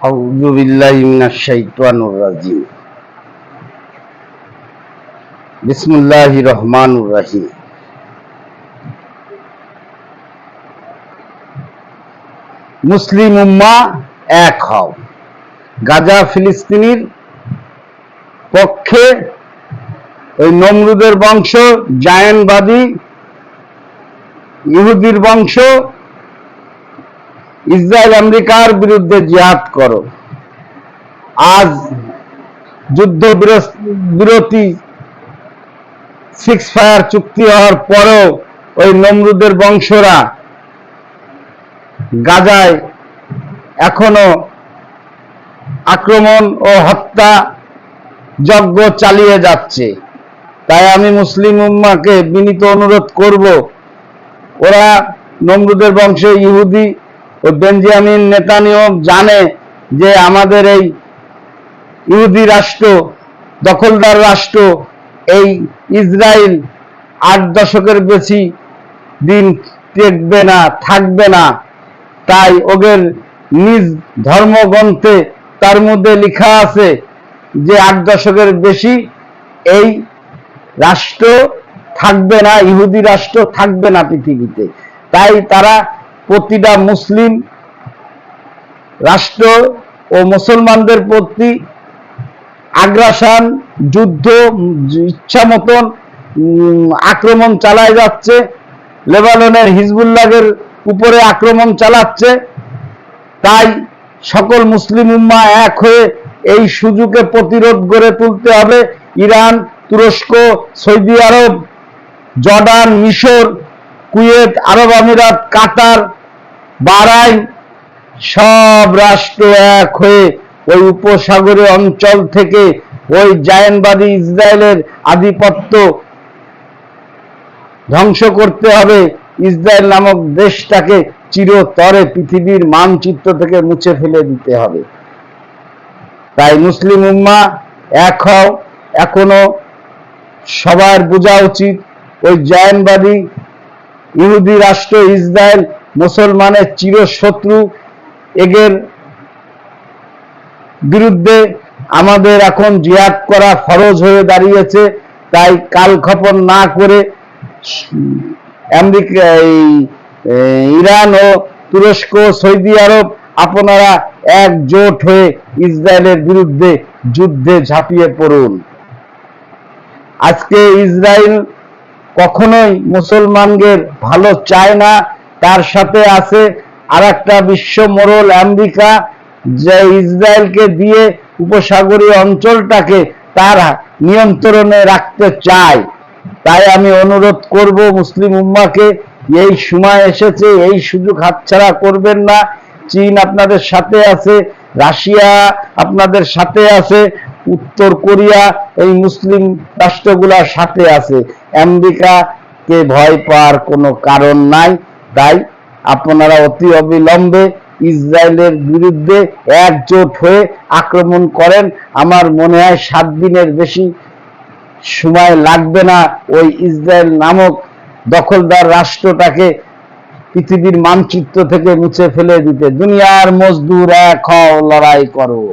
আউযু বিল্লাহি মিনাশ শাইতানির রাজিম। বিসমিল্লাহির রহমানির রহিম। মুসলিম উম্মাহ এক হও। গাজা ফিলিস্তিনির পক্ষে ওই নমরুদের বংশ, জায়নবাদী ইহুদির বংশ, ইসরায়েল আমেরিকার বিরুদ্ধে জিহাদ করো। আজ যুদ্ধ বিরতি সিক্সফায়ার চুক্তি হওয়ার পরও ওই নমরুদের বংশরা গাজায় এখনো আক্রমণ ও হত্যা যজ্ঞ চালিয়ে যাচ্ছে। তাই আমি মুসলিম উম্মাহকে বিনীত অনুরোধ করব, ওরা নমরুদের বংশে ইহুদি ও বেঞ্জামিন নেতানিয়াহু জানে যে আমাদের এই ইহুদি রাষ্ট্র, দখলদার রাষ্ট্র, এই ইসরায়েল 8 দশকের বেশি দিন টেকবে না, থাকবে না। তাই ওদের নিজ ধর্মগ্রন্থে তার মধ্যে লেখা আছে যে 8 দশকের বেশি এই রাষ্ট্র থাকবে না, ইহুদি রাষ্ট্র থাকবে না পৃথিবীতে। তাই তারা প্রতিটা মুসলিম রাষ্ট্র ও মুসলমানদের প্রতি আগ্রাসন, যুদ্ধ, ইচ্ছা মতন আক্রমণ চালায় যাচ্ছে। লেবাননের হিজবুল্লাহের উপরে আক্রমণ চালাচ্ছে। তাই সকল মুসলিম উম্মাহ এক হয়ে এই সুযোগে প্রতিরোধ গড়ে তুলতে হবে। ইরান, তুরস্ক, সৌদি আরব, জর্ডান, মিশর, কুয়েত, আরব আমিরাত, কাতার, বাহরাইন সব রাষ্ট্র এক হয়ে ওই উপসাগরীয় অঞ্চল থেকে ওই জায়নবাদী ইসরায়েলের আধিপত্য ধ্বংস করতে হবে। ইসরায়েল নামক দেশটাকে চিরতরে পৃথিবীর মানচিত্র থেকে মুছে ফেলে দিতে হবে। তাই মুসলিম উম্মাহ এক হও। এখনো সবার বোঝা উচিত, ওই জায়নবাদী ইহুদি রাষ্ট্র ইসরায়েল মুসলমানের চিরশত্রু। এদের বিরুদ্ধে আমাদের এখন জিহাদ করা ফরজ হয়ে দাঁড়িয়েছে। তাই কালক্ষেপণ না করে আমেরিকা, ইরান ও তুরস্ক, সৌদি আরব আপনারা একজোট হয়ে ইসরায়েলের বিরুদ্ধে যুদ্ধে ঝাঁপিয়ে পড়ুন। আজকে ইসরায়েল কখনোই মুসলমানদের ভালো চায় না। তার সাথে আছে আরেকটা বিশ্ব মোড়ল আমেরিকা, যে ইসরায়েলকে দিয়ে উপসাগরীয় অঞ্চলটাকে তার নিয়ন্ত্রণে রাখতে চায়। তাই আমি অনুরোধ করব মুসলিম উম্মাহকে, এই সময় এসেছে, এই সুযোগ হাতছাড়া করবেন না। চীন আপনাদের সাথে আছে, রাশিয়া আপনাদের সাথে আছে, উত্তর কোরিয়া এই মুসলিম রাষ্ট্রগুলোর সাথে আছে। আমেরিকাকে ভয় পাওয়ার কোনো কারণ নাই। তাই আপনারা অতি অবিলম্বে ইসরায়েলের বিরুদ্ধে একজোট হয়ে আক্রমণ করেন। আমার মনে হয় 7 দিনের বেশি সময় লাগবে না ওই ইসরায়েল নামক দখলদার রাষ্ট্রটাকে পৃথিবীর মানচিত্র থেকে মুছে ফেলে দিতে। দুনিয়ার মজদুর এক হও, লড়াই করো।